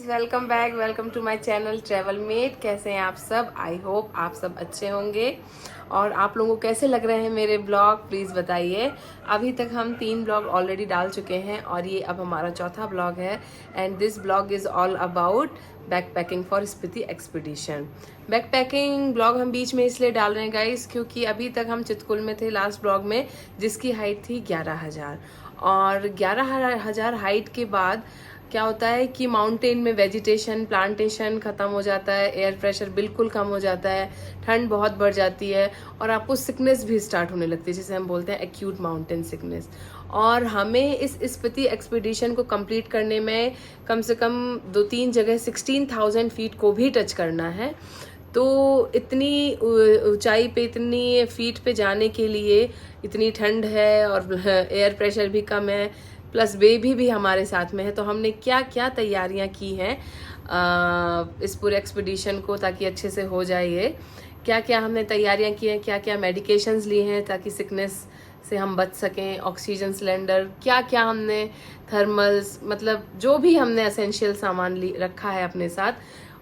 Welcome back, welcome to my channel travel mate. कैसे हैं आप सब? आई होप आप सब अच्छे होंगे। और आप लोगों को कैसे लग रहे हैं मेरे ब्लॉग, प्लीज़ बताइए। अभी तक हम 3 ब्लॉग ऑलरेडी डाल चुके हैं और ये अब हमारा चौथा ब्लॉग है। And this blog is all about backpacking for Spiti expedition. Backpacking blog हम बीच में इसलिए डाल रहे हैं गाइस क्योंकि अभी तक हम चितकुल में थे लास्ट ब्लॉग में, जिसकी हाइट थी 11,000। और 11,000 हाइट के बाद क्या होता है कि माउंटेन में वेजिटेशन प्लांटेशन खत्म हो जाता है, एयर प्रेशर बिल्कुल कम हो जाता है, ठंड बहुत बढ़ जाती है और आपको सिकनेस भी स्टार्ट होने लगती है, जिसे हम बोलते हैं एक्यूट माउंटेन सिकनेस। और हमें इस स्पीति एक्सपीडिशन को कंप्लीट करने में कम से कम 2-3 जगह 16,000 फीट को भी टच करना है। तो इतनी ऊंचाई पे, इतनी फीट पे जाने के लिए इतनी ठंड है और एयर प्रेशर भी कम है, प्लस बेबी भी हमारे साथ में है। तो हमने क्या क्या तैयारियां की हैं इस पूरे एक्सपीडिशन को ताकि अच्छे से हो जाए। ये क्या क्या हमने तैयारियां की हैं, क्या क्या मेडिकेशंस लिए हैं ताकि सिकनेस से हम बच सकें, ऑक्सीजन सिलेंडर, क्या क्या हमने थर्मल्स, मतलब जो भी हमने एसेंशियल सामान रखा है अपने साथ,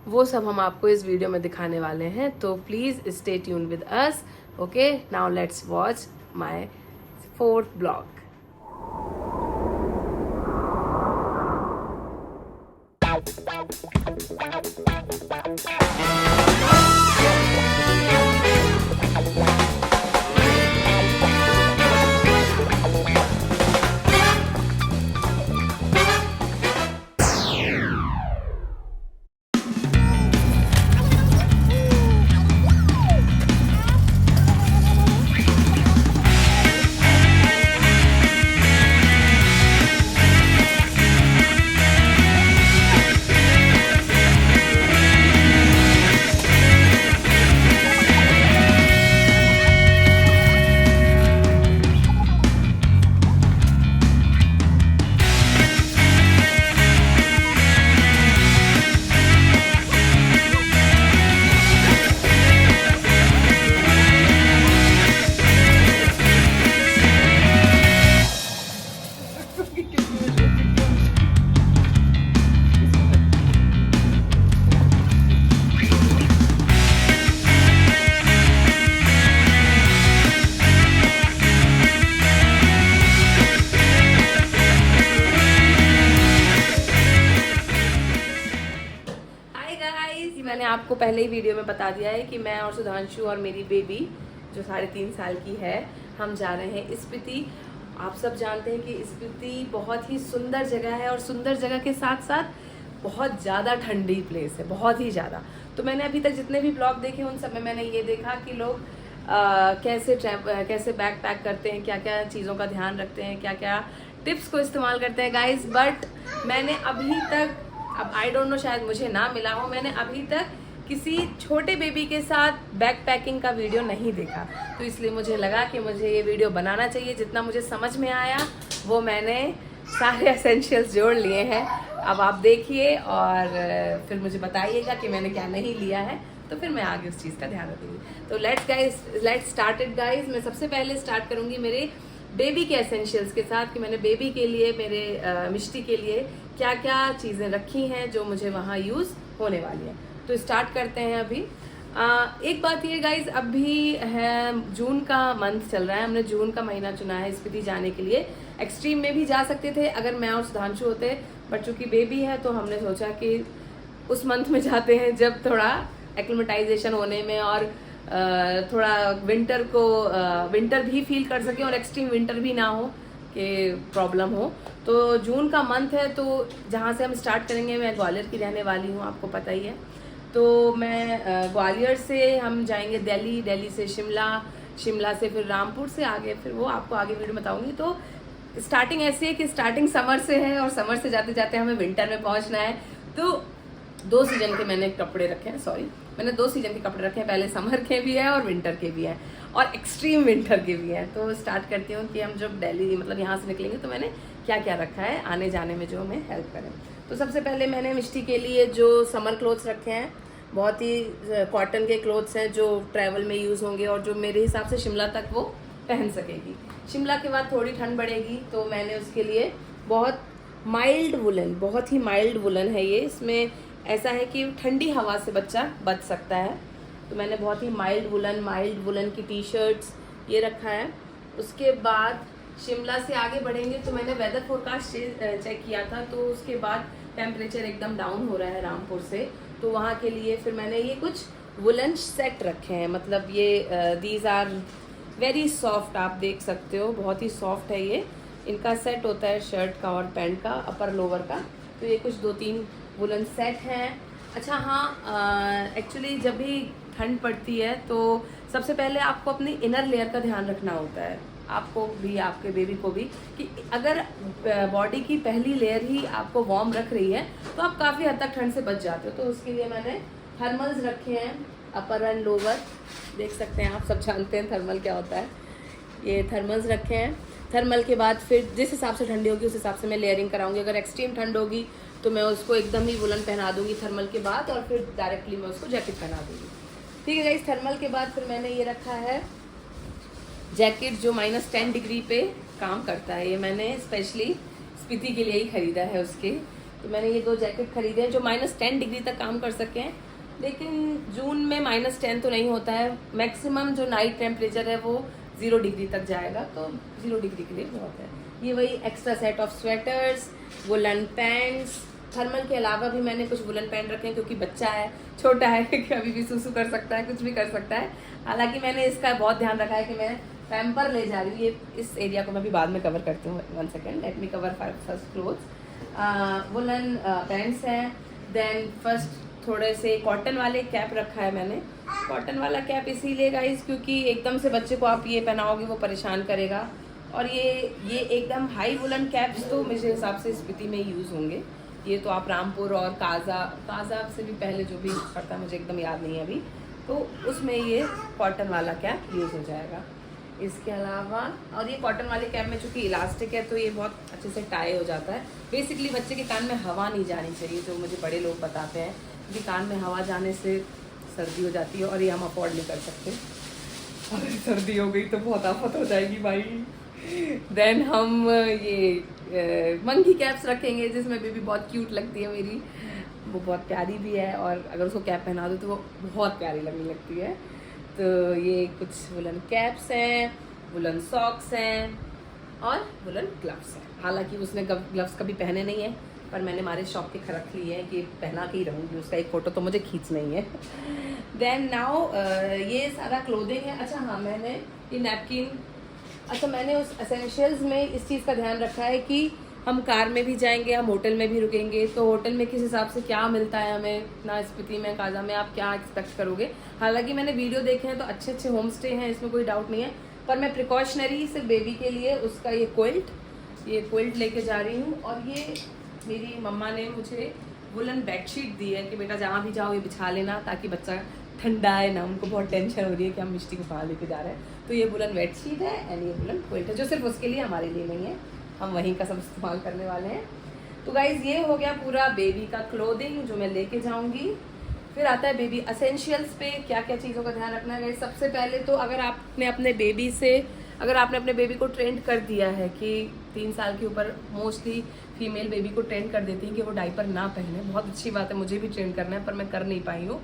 वो सब हम आपको इस वीडियो में दिखाने वाले हैं। तो please stay tune with us. Okay, now let's watch my 4th blog. मैंने आपको पहले ही वीडियो में बता दिया है कि मैं और सुधांशु और मेरी बेबी जो 3.5 साल की है, हम जा रहे हैं स्पीति। आप सब जानते हैं कि स्पीति बहुत ही सुंदर जगह है और सुंदर जगह के साथ साथ बहुत ज़्यादा ठंडी प्लेस है, बहुत ही ज़्यादा। तो मैंने अभी तक जितने भी ब्लॉग देखे उन सब में मैंने ये देखा कि लोग कैसे बैक पैक करते हैं, क्या क्या चीज़ों का ध्यान रखते हैं, क्या क्या टिप्स को इस्तेमाल करते हैं गाइज। बट मैंने अभी तक, अब आई डोंट नो, शायद मुझे ना मिला हो, मैंने अभी तक किसी छोटे बेबी के साथ बैक पैकिंग का वीडियो नहीं देखा। तो इसलिए मुझे लगा कि मुझे ये वीडियो बनाना चाहिए। जितना मुझे समझ में आया वो मैंने सारे एसेंशियल्स जोड़ लिए हैं। अब आप देखिए और फिर मुझे बताइएगा कि मैंने क्या नहीं लिया है, तो फिर मैं आगे उस चीज़ का ध्यान रखूँगी। तो लेट्स स्टार्ट इट गाइज। मैं सबसे पहले स्टार्ट करूँगी मेरे बेबी के एसेंशियल्स के साथ कि मैंने बेबी के लिए, मेरे मिष्टी के लिए क्या क्या चीज़ें रखी हैं जो मुझे वहाँ यूज़ होने वाली हैं। तो स्टार्ट करते हैं अभी। एक बात ये गाइज, अभी है जून का मंथ चल रहा है, हमने जून का महीना चुना है स्पीति जाने के लिए। एक्सट्रीम में भी जा सकते थे अगर मैं और सुधांशु होते, बट चूंकि बेबी है तो हमने सोचा कि उस मंथ में जाते हैं जब थोड़ा एक्लिमेटाइजेशन होने में और थोड़ा विंटर भी फील कर सके और एक्सट्रीम विंटर भी ना हो कि प्रॉब्लम हो। तो जून का मंथ है, तो जहाँ से हम स्टार्ट करेंगे, मैं ग्वालियर की रहने वाली हूँ, आपको पता ही है। तो मैं ग्वालियर से हम जाएंगे दिल्ली, दिल्ली से शिमला, शिमला से फिर रामपुर से आगे, फिर वो आपको आगे वीडियो में बताऊंगी। तो स्टार्टिंग ऐसी है कि स्टार्टिंग समर से है और समर से जाते जाते हमें विंटर में पहुंचना है। तो 2 सीजन के मैंने कपड़े रखे हैं, मैंने 2 सीजन के कपड़े रखे हैं, पहले समर के भी है और विंटर के भी हैं और एक्सट्रीम विंटर के भी हैं। तो स्टार्ट करती हूँ कि हम जब दिल्ली, मतलब यहाँ से निकलेंगे, तो मैंने क्या क्या रखा है आने जाने में जो हमें हेल्प करें। तो सबसे पहले मैंने मिष्टी के लिए जो समर क्लोथ्स रखे हैं, बहुत ही कॉटन के क्लोथ्स हैं जो ट्रैवल में यूज़ होंगे और जो मेरे हिसाब से शिमला तक वो पहन सकेगी। शिमला के बाद थोड़ी ठंड बढ़ेगी तो मैंने उसके लिए बहुत माइल्ड वुलन, बहुत ही माइल्ड वुलन है ये। इसमें ऐसा है कि ठंडी हवा से बच्चा बच सकता है। तो मैंने बहुत ही माइल्ड वुलन की टी शर्ट्स ये रखा है। उसके बाद शिमला से आगे बढ़ेंगे तो मैंने वेदर फोरकास्ट चेक किया था, तो उसके बाद टेम्परेचर एकदम डाउन हो रहा है रामपुर से, तो वहाँ के लिए फिर मैंने ये कुछ वुलन सेट रखे हैं। मतलब ये दीज आर वेरी सॉफ्ट, आप देख सकते हो बहुत ही सॉफ्ट है ये। इनका सेट होता है शर्ट का और पैंट का, अपर लोवर का। तो ये कुछ 2-3 वुलन सेट हैं। अच्छा हाँ, एक्चुअली जब भी ठंड पड़ती है तो सबसे पहले आपको अपनी इनर लेयर का ध्यान रखना होता है, आपको भी आपके बेबी को भी, कि अगर बॉडी की पहली लेयर ही आपको वार्म रख रही है तो आप काफ़ी हद तक ठंड से बच जाते हो। तो उसके लिए मैंने थर्मल्स रखे हैं, अपर एंड लोवर, देख सकते हैं आप, सब जानते हैं थर्मल क्या होता है। ये थर्मल्स रखे हैं। थर्मल के बाद फिर जिस हिसाब से ठंडी होगी उस हिसाब से मैं लेयरिंग कराऊंगी। अगर एक्सट्रीम ठंड होगी तो मैं उसको एकदम ही वुलन पहना दूंगी थर्मल के बाद, और फिर डायरेक्टली मैं उसको जैकेट पहना दूंगी। ठीक है गाइस, थर्मल के बाद फिर मैंने ये रखा है जैकेट जो -10 डिग्री पे काम करता है। ये मैंने स्पेशली स्पीति के लिए ही ख़रीदा है उसके। तो मैंने ये 2 जैकेट खरीदे हैं जो -10 डिग्री तक काम कर सकें। लेकिन जून में -10 तो नहीं होता है, मैक्सिमम जो नाइट टेम्परेचर है वो 0 डिग्री तक जाएगा, तो 0 डिग्री के लिए बहुत है। ये वही extra set of sweaters, woollen pants. Thermal के अलावा भी मैंने कुछ वुलन पैंट रखे हैं क्योंकि बच्चा है, छोटा है, कभी भी सुसु कर सकता है, कुछ भी कर सकता है। हालांकि मैंने इसका बहुत ध्यान रखा है कि मैं पैम्पर ले जा रही हूँ। ये इस एरिया को मैं भी बाद में कवर करती हूँ। 1 second, let me cover first clothes. Woollen pants हैं। देन फर्स्ट थोड़े से कॉटन वाले कैप रखा है मैंने। कॉटन वाला कैप इसीलिए गाइस क्योंकि एकदम से बच्चे को आप ये पहनाओगे वो परेशान करेगा। और ये एकदम हाई वुलन कैप्स तो मेरे हिसाब से स्पीति में यूज़ होंगे। ये तो आप रामपुर और काजा से भी पहले जो भी पड़ता है, मुझे एकदम याद नहीं है अभी, तो उसमें ये कॉटन वाला कैप यूज़ हो जाएगा। इसके अलावा और ये कॉटन वाले कैप में चूँकि इलास्टिक है तो ये बहुत अच्छे से टाई हो जाता है। बेसिकली बच्चे के कान में हवा नहीं जानी चाहिए, जो मुझे बड़े लोग बताते हैं कि कान में हवा जाने से सर्दी हो जाती है, और ये हम अफोर्ड नहीं कर सकते। अगर सर्दी हो गई तो बहुत आफत हो जाएगी भाई। देन हम ये मंकी कैप्स रखेंगे जिसमें बेबी बहुत क्यूट लगती है मेरी, वो बहुत प्यारी भी है, और अगर उसको कैप पहना दो तो वो बहुत प्यारी लगने लगती है। तो ये कुछ वुलन कैप्स हैं, वुलन सॉक्स हैं और वुलन ग्लव्स हैं। हालांकि उसने ग्लव्स कभी पहने नहीं है, पर मैंने हमारे शॉप के रख लिए हैं कि पहना के ही रहूँगी, उसका एक फ़ोटो तो मुझे खींचना ही है। देन नाउ ये सारा क्लोथिंग है। अच्छा हाँ, मैंने ये नैपकिन, अच्छा मैंने उस एसेंशियल्स में इस चीज़ का ध्यान रखा है कि हम कार में भी जाएंगे, हम होटल में भी रुकेंगे, तो होटल में किस हिसाब से क्या मिलता है हमें, ना स्पीति में काजा में आप क्या एक्सपेक्ट करोगे। हालांकि मैंने वीडियो देखे हैं तो अच्छे अच्छे होम स्टे हैं, इसमें कोई डाउट नहीं है, पर मैं प्रिकॉशनरी सिर्फ बेबी के लिए उसका ये क्विल्ट लेके जा रही हूँ। और ये मेरी मम्मा ने मुझे वुलन बेडशीट दी है कि बेटा जहाँ भी जाओ ये बिछा लेना, ताकि बच्चा ठंडा है ना, उनको बहुत टेंशन हो रही है कि हम मिष्टी को बाहर लेके जा रहे हैं। तो ये वुलन बेडशीट है एंड ये वुलन क्विल्ट है, जो सिर्फ उसके लिए, हमारे लिए नहीं है, हम वहीं का सब इस्तेमाल करने वाले हैं। तो गाइज ये हो गया पूरा बेबी का क्लोथिंग जो मैं लेके जाऊंगी। फिर आता है बेबी एसेंशियल्स पे क्या क्या चीज़ों का ध्यान रखना है गाइज। सबसे पहले तो अगर आपने अपने बेबी को ट्रेंड कर दिया है कि 3 साल के ऊपर मोस्टली फीमेल बेबी को ट्रेंड कर देती हैं कि वो डायपर ना पहने, बहुत अच्छी बात है, मुझे भी ट्रेंड करना है पर मैं कर नहीं पाई हूँ।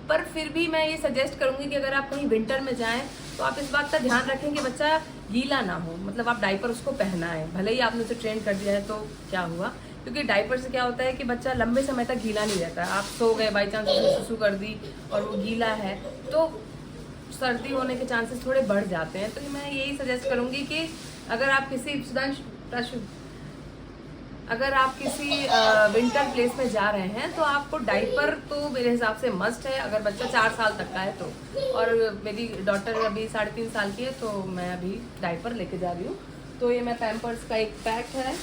पर फिर भी मैं ये सजेस्ट करूँगी कि अगर आप कहीं विंटर में जाएं तो आप इस बात का ध्यान रखें कि बच्चा गीला ना हो, मतलब आप डायपर उसको पहनाएं। भले ही आपने उसे ट्रेन कर दिया है तो क्या हुआ, क्योंकि डायपर से क्या होता है कि बच्चा लंबे समय तक गीला नहीं रहता। आप सो गए, बाई चांस उसने सुसु कर दी और वो गीला है तो सर्दी होने के चांसेस थोड़े बढ़ जाते हैं। तो मैं यही सजेस्ट करूँगी कि अगर आप किसी विंटर प्लेस में जा रहे हैं तो आपको डायपर तो मेरे हिसाब से मस्ट है, अगर बच्चा 4 साल तक का है तो। और मेरी डॉटर अभी 3.5 साल की है तो मैं अभी डायपर लेके जा रही हूँ। तो ये मैं पैम्पर्स का एक पैक है।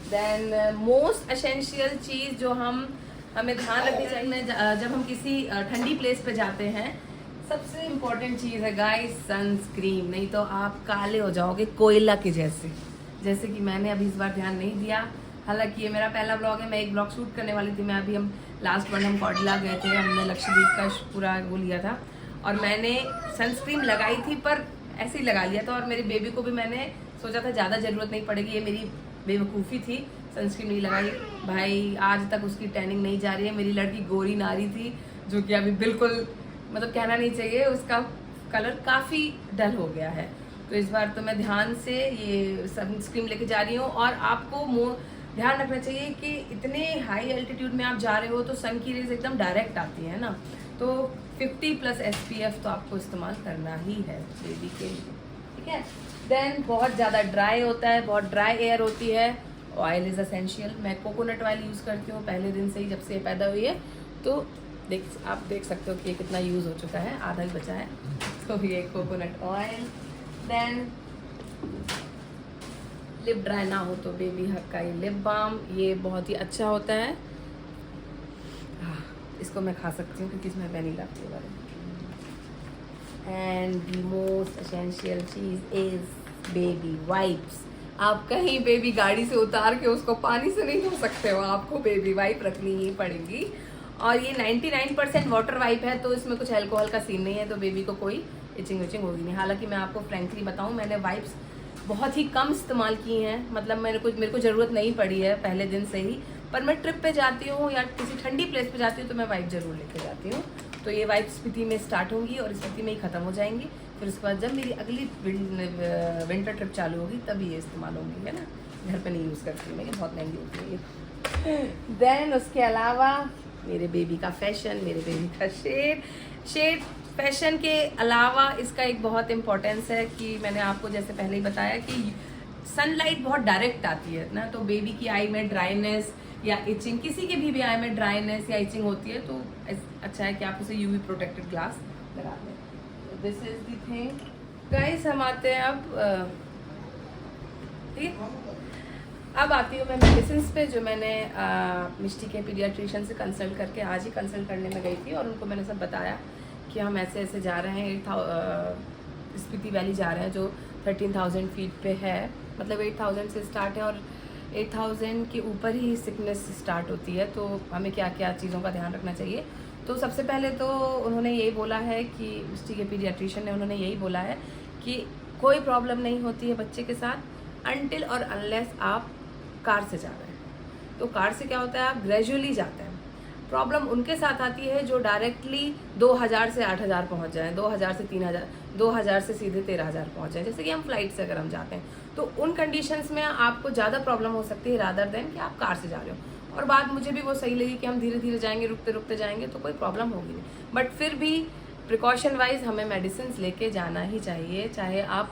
देन मोस्ट एसेंशियल चीज़ जो हमें ध्यान रखनी चाहिए जब हम किसी ठंडी प्लेस पे जाते हैं, सबसे इम्पोर्टेंट चीज़ है गाइस सनस्क्रीन, नहीं तो आप काले हो जाओगे कोयला के जैसे कि मैंने अभी इस बार ध्यान नहीं दिया। हालांकि ये मेरा पहला ब्लॉग है, मैं एक ब्लॉग शूट करने वाली थी, मैं अभी हम लास्ट वन हम कौडला गए थे, हमने लक्षद्वीप का पूरा वो लिया था और मैंने सनस्क्रीन लगाई थी पर ऐसे ही लगा लिया था। और मेरी बेबी को भी मैंने सोचा था ज़्यादा ज़रूरत नहीं पड़ेगी, ये मेरी बेवकूफ़ी थी, सनस्क्रीन नहीं लगाई। भाई आज तक उसकी टैनिंग नहीं जा रही है। मेरी लड़की गोरी नारी थी जो कि अभी बिल्कुल मतलब कहना नहीं चाहिए, उसका कलर काफ़ी डल हो गया है। तो इस बार तो मैं ध्यान से ये सनस्क्रीन लेके जा रही हूँ। और आपको ध्यान रखना चाहिए कि इतने हाई एल्टीट्यूड में आप जा रहे हो तो सन की रेज एकदम डायरेक्ट आती है ना, तो 50+ SPF तो आपको इस्तेमाल करना ही है बेबी के लिए, ठीक है। देन बहुत ज़्यादा ड्राई होता है, बहुत ड्राई एयर होती है, ऑयल इज़ असेंशियल। मैं कोकोनट ऑयल यूज़ करती हूँ पहले दिन से ही, जब से ये पैदा हुई है। तो आप देख सकते हो कि ये कितना यूज़ हो चुका है, आधा ही बचा है। तो ये coconut oil. Then lip dry ना हो तो बेबी हक का ये लिप बाम, ये बहुत ही अच्छा होता है। इसको मैं खा सकती हूँ क्योंकि इसमें वैनिला फ्लेवर है। And the most essential cheese is baby wipes. आप कहीं बेबी गाड़ी से उतार के उसको पानी से नहीं धो सकते हो, आपको बेबी वाइप रखनी ही पड़ेगी। और ये 99% वाटर वाइप है, तो इसमें कुछ अल्कोहल का सीन नहीं है, तो बेबी को कोई इचिंग विचिंग होगी नहीं। हालांकि मैं आपको फ्रेंकली बताऊं, मैंने वाइप्स बहुत ही कम इस्तेमाल की हैं, मतलब मेरे को ज़रूरत नहीं पड़ी है पहले दिन से ही। पर मैं ट्रिप पे जाती हूँ या किसी ठंडी प्लेस पे जाती हूँ तो मैं वाइप ज़रूर लेके जाती हूँ। तो ये वाइप स्पीति में स्टार्ट होंगी और स्पीति में ही ख़त्म हो जाएंगी। फिर उसके बाद जब मेरी अगली विंटर ट्रिप चालू होगी तभी ये इस्तेमाल होंगी, है ना। घर पे नहीं यूज़ करती मैं, ये बहुत महंगी होती है। देन उसके अलावा मेरे बेबी का फैशन, मेरे बेबी का शेड फैशन के अलावा इसका एक बहुत इम्पोर्टेंस है कि मैंने आपको जैसे पहले ही बताया कि सनलाइट बहुत डायरेक्ट आती है ना, तो बेबी की आई में ड्राइनेस या इचिंग, किसी के भी आई में ड्राइनेस या इचिंग होती है तो अच्छा है कि आप उसे यूवी प्रोटेक्टेड ग्लास लगा दें। This is the thing guys. हम आते हैं अब ठीक, अब आती हूँ मैं मेडिसिन पे, जो मैंने मिष्टी के पीडियाट्रिशियन से कंसल्ट करके आज ही कंसल्ट करने में गई थी। और उनको मैंने सब बताया कि हम ऐसे ऐसे जा रहे हैं, स्पीति वैली जा रहे हैं जो 13,000 फीट पे है, मतलब 8,000 से स्टार्ट है और 8,000 के ऊपर ही सिकनेस स्टार्ट होती है। तो हमें क्या क्या चीज़ों का ध्यान रखना चाहिए। तो सबसे पहले तो उन्होंने यही बोला है कि मिष्टी के पीडियाट्रिशियन ने उन्होंने यही बोला है कि कोई प्रॉब्लम नहीं होती है बच्चे के साथ अनटिल और अनलेस आप कार से जा रहे हैं। तो कार से क्या होता है, आप ग्रेजुअली जाते हैं। प्रॉब्लम उनके साथ आती है जो डायरेक्टली 2,000 से 8,000 पहुंच जाएं, 2,000 से 3,000, 2,000 से सीधे 13,000 पहुंच जाएं, जैसे कि हम फ्लाइट से अगर हम जाते हैं तो उन कंडीशंस में आपको ज़्यादा प्रॉब्लम हो सकती है रादर देन कि आप कार से जा रहे हो। और बात मुझे भी वो सही लगी कि हम धीरे धीरे जाएंगे, रुकते रुकते जाएंगे तो कोई प्रॉब्लम होगी नहीं। बट फिर भी प्रिकॉशन वाइज हमें मेडिसिन लेके जाना ही चाहिए, चाहे आप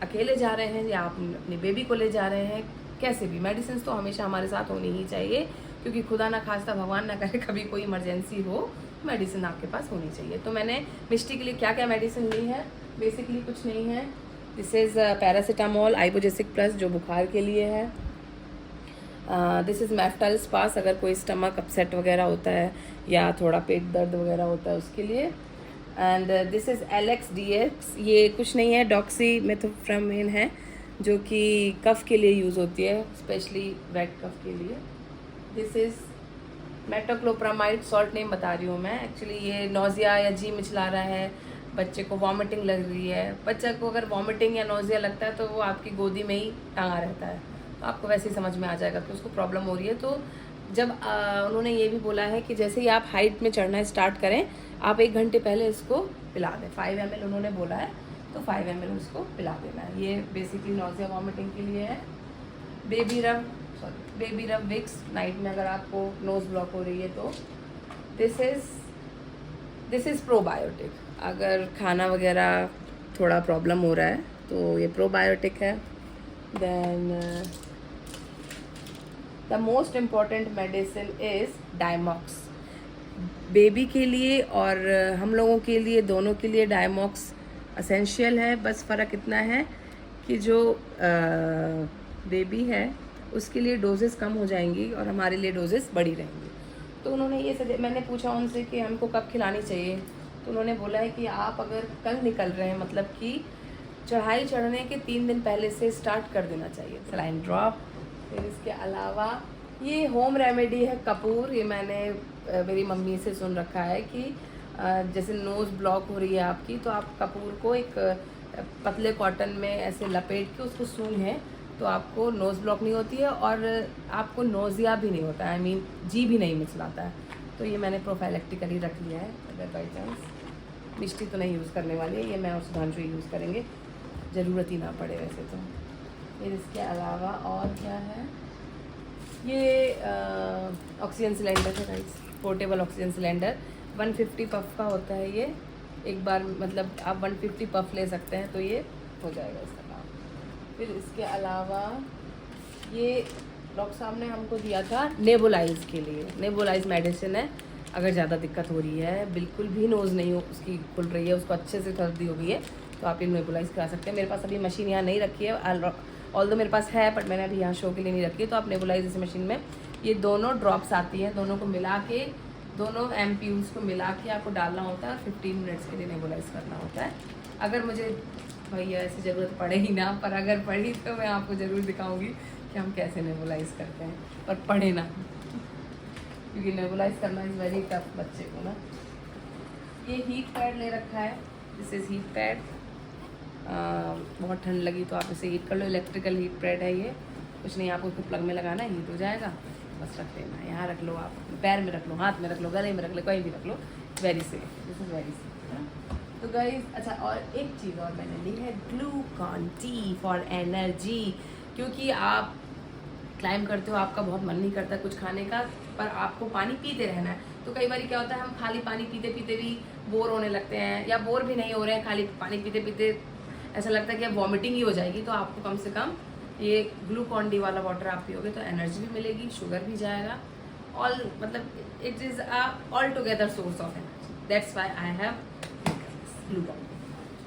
अकेले जा रहे हैं या आप अपनी बेबी को ले जा रहे हैं, कैसे भी मेडिसिन तो हमेशा हमारे साथ होनी ही चाहिए, क्योंकि खुदा ना खास्ता भगवान ना करे कभी कोई इमरजेंसी हो, मेडिसिन आपके पास होनी चाहिए। तो मैंने मिष्टी के लिए क्या क्या मेडिसिन ली है, बेसिकली कुछ नहीं है। दिस इज़ पैरासीटामोल आइबोजेसिक प्लस जो बुखार के लिए है। दिस इज़ मेफ्टल स्पास अगर कोई स्टमक अपसेट वगैरह होता है या थोड़ा पेट दर्द वगैरह होता है उसके लिए। एंड दिस इज़ LXDX, ये कुछ नहीं है, डॉक्सी मेथोट्रेमाइन है जो कि कफ़ के लिए यूज़ होती है, स्पेशली वेट कफ़ के लिए। This is metoclopramide, salt name बता रही हूँ मैं। एक्चुअली ये नोज़िया या जी मिचला रहा है, बच्चे को वॉमिटिंग लग रही है। बच्चे को अगर वॉमिटिंग या नोज़िया लगता है तो वो आपकी गोदी में ही टंगा रहता है, तो आपको वैसे ही समझ में आ जाएगा कि उसको प्रॉब्लम हो रही है। तो जब उन्होंने ये भी बोला है कि जैसे ही आप हाइट में चढ़ना स्टार्ट करें, आप 1 घंटे पहले इसको पिला दें। 5 ml उन्होंने बोला है, तो 5 ml उसको पिला देना है। ये बेसिकली नोज़िया वॉमिटिंग के लिए है। बेबी रब विक्स नाइट में अगर आपको नोज़ ब्लॉक हो रही है तो। दिस इज़ प्रोबायोटिक, अगर खाना वगैरह थोड़ा प्रॉब्लम हो रहा है तो ये प्रोबायोटिक है। Then the most important medicine is Diamox. Baby के लिए और हम लोगों के लिए, दोनों के लिए डायमॉक्स असेंशियल है। बस फ़र्क इतना है कि जो बेबी है उसके लिए डोजेस कम हो जाएंगी और हमारे लिए डोजेस बड़ी रहेंगी। तो उन्होंने ये मैंने पूछा उनसे कि हमको कब खिलानी चाहिए, तो उन्होंने बोला है कि आप अगर कल निकल रहे हैं, मतलब कि चढ़ाई चढ़ने के 3 दिन पहले से स्टार्ट कर देना चाहिए सलाइन ड्रॉप। फिर इसके अलावा ये होम रेमेडी है कपूर। ये मैंने मेरी मम्मी से सुन रखा है कि जैसे नोज़ ब्लॉक हो रही है आपकी, तो आप कपूर को एक पतले कॉटन में ऐसे लपेट के उसको सूंघें तो आपको नोज़ ब्लॉक नहीं होती है और आपको नोज़िया भी नहीं होता है, आई मीन जी भी नहीं मिचलाता है। तो ये मैंने प्रोफाइलेक्टिकली रख लिया है, अगर बाई चांस। मिष्टी तो नहीं यूज़ करने वाली है, ये मैं और सुधांशु यूज़ करेंगे, ज़रूरत ही ना पड़े वैसे तो। फिर इसके अलावा और क्या है, ये ऑक्सीजन सिलेंडर है guys, portable oxygen cylinder. 150 puff का होता है ये, एक बार मतलब आप 150 पफ ले सकते हैं, तो ये हो जाएगा इसका काम। फिर इसके अलावा ये डॉक्टर साहब ने हमको दिया था नेबुलाइज के लिए, नेबुलाइज मेडिसिन है। अगर ज़्यादा दिक्कत हो रही है, बिल्कुल भी नोज़ नहीं हो उसकी खुल रही है, उसको अच्छे से सर्दी हो गई है, तो आप ये नेबुलाइज करा सकते हैं। मेरे पास अभी मशीन यहाँ नहीं रखी है, ऑल्दो मेरे पास है, बट मैंने अभी यहाँ शो के लिए नहीं रखी है। तो आप नेबुलाइज इस मशीन में ये दोनों ड्रॉप्स आती हैं, दोनों को मिला के, दोनों एम्प्यूल्स को मिला के आपको डालना होता है और 15 मिनट्स के लिए नेबुलाइज करना होता है। अगर मुझे भैया ऐसी ज़रूरत पड़े ही ना, पर अगर पड़ी तो मैं आपको ज़रूर दिखाऊंगी कि हम कैसे नेबुलाइज करते हैं, पर पढ़े ना, क्योंकि नेबुलाइज करना इज़ वेरी टफ बच्चे को ना। ये हीट पैड ले रखा है, दिस इज़ हीट पैड। बहुत ठंड लगी तो आप इसे हीट कर लो, इलेक्ट्रिकल हीट पैड है ये, कुछ नहीं, आपको प्लग में लगाना है, हीट हो जाएगा, बस रख देना। यहाँ रख लो, आप पैर में रख लो, हाथ में रख लो, गले में रख लो, कहीं भी रख लो, very safe, this is very safe. तो गाइस, अच्छा और एक चीज़ और मैंने ली है, ग्लूकॉन-डी फॉर एनर्जी, क्योंकि आप क्लाइम करते हो, आपका बहुत मन नहीं करता कुछ खाने का, पर आपको पानी पीते रहना है। तो कई बार क्या होता है, हम खाली पानी पीते पीते भी बोर होने लगते हैं, या बोर भी नहीं हो रहे हैं, खाली पानी पीते पीते ऐसा लगता है कि अब वॉमिटिंग ही हो जाएगी। तो आपको कम से कम ये ग्लूकॉन-डी वाला वाटर आप पियोगे तो एनर्जी भी मिलेगी, शुगर भी जाएगा, ऑल मतलब it is a all together source of energy, that's why I have Glucon.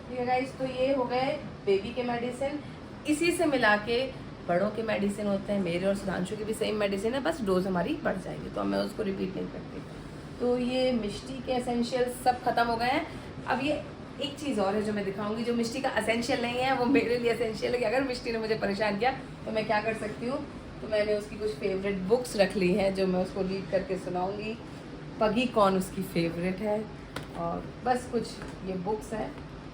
ठीक है गाइस, तो ये हो गए बेबी के मेडिसिन। इसी से मिला के बड़ों के मेडिसिन होते हैं, मेरे और सुधांशु के भी सेम मेडिसिन है, बस डोज हमारी बढ़ जाएगी, तो मैं उसको रिपीट नहीं करती। तो ये मिष्टी के एसेंशियल सब खत्म हो गए हैं। अब ये एक चीज़ और है जो मैं दिखाऊंगी, जो मिष्टी का एसेंशियल नहीं है, वो मेरे लिए एसेंशियल है कि अगर मिष्टी ने मुझे परेशान किया तो मैं क्या कर सकती हूँ। तो मैंने उसकी कुछ फेवरेट बुक्स रख ली हैं जो मैं उसको रीड करके सुनाऊंगी। पगी कौन उसकी फेवरेट है, और बस कुछ ये बुक्स हैं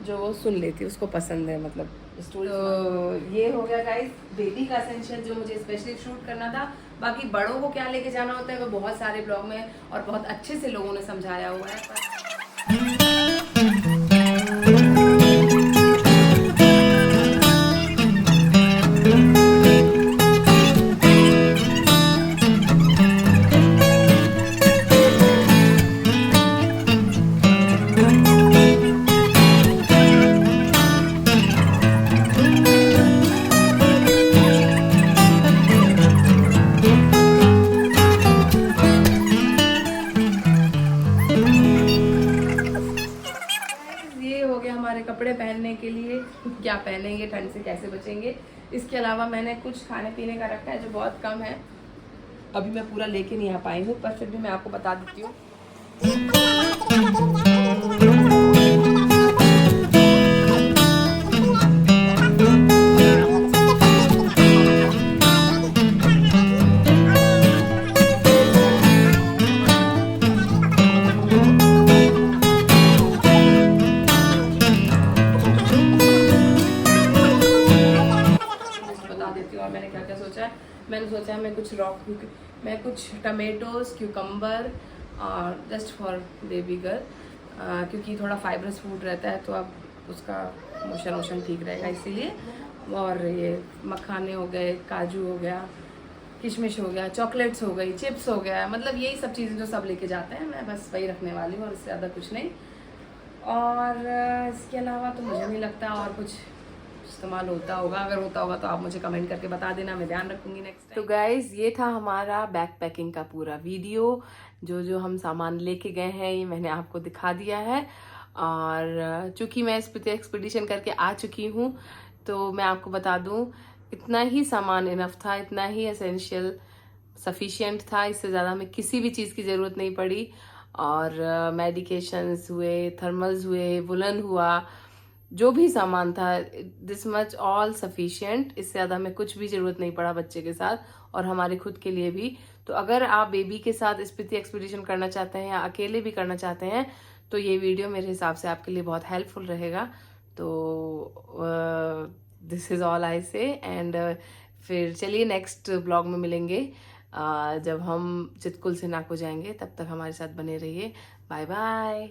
जो वो सुन लेती है, उसको पसंद है मतलब स्टोरी। तो ये हो गया गाइस बेबी का एसेंशियल जो मुझे स्पेशली शूट करना था। बाकी बड़ों को क्या लेके जाना होता है वो बहुत सारे ब्लॉग में और बहुत अच्छे से लोगों ने समझाया हुआ है। कपड़े पहनने के लिए क्या पहनेंगे, ठंड से कैसे बचेंगे। इसके अलावा मैंने कुछ खाने पीने का रखा है जो बहुत कम है, अभी मैं पूरा लेके नहीं आ पाई हूँ, पर फिर भी मैं आपको बता देती हूँ। मैंने सोचा है मैं कुछ टमेटोज, क्यूकम्बर और जस्ट फॉर बेबी गर्ल, क्योंकि थोड़ा फाइब्रस फूड रहता है तो अब उसका मोशन ठीक रहेगा इसीलिए। और ये मखाने हो गए, काजू हो गया, किशमिश हो गया, चॉकलेट्स हो गई, चिप्स हो गया, मतलब यही सब चीज़ें जो सब लेके जाते हैं, मैं बस वही रखने वाली हूँ और इससे ज़्यादा कुछ नहीं। और इसके अलावा तो मुझे नहीं लगता और कुछ इस्तेमाल होता होगा, अगर होता होगा तो आप मुझे कमेंट करके बता देना, मैं ध्यान रखूंगी नेक्स्ट टाइम। तो गाइज ये था हमारा बैक पैकिंग का पूरा वीडियो, जो हम सामान लेके गए हैं ये मैंने आपको दिखा दिया है। और चूंकि मैं इस एक्सपीडिशन करके आ चुकी हूँ तो मैं आपको बता दूँ इतना ही सामान इनफ था, इतना ही एसेंशियल सफिशिएंट था, इससे ज़्यादा हमें किसी भी चीज़ की ज़रूरत नहीं पड़ी। और मेडिकेशंस हुए, थर्मल्स हुए, वुलन हुआ, जो भी सामान था, दिस मच ऑल सफिशिएंट, इससे ज़्यादा हमें कुछ भी ज़रूरत नहीं पड़ा बच्चे के साथ और हमारे खुद के लिए भी। तो अगर आप बेबी के साथ स्पीति एक्सपीडिशन करना चाहते हैं या अकेले भी करना चाहते हैं तो ये वीडियो मेरे हिसाब से आपके लिए बहुत हेल्पफुल रहेगा। तो दिस इज़ ऑल आई से, एंड फिर चलिए नेक्स्ट ब्लॉग में मिलेंगे जब हम चितकुल से नाको जाएंगे। तब तक हमारे साथ बने रहिए। Bye bye.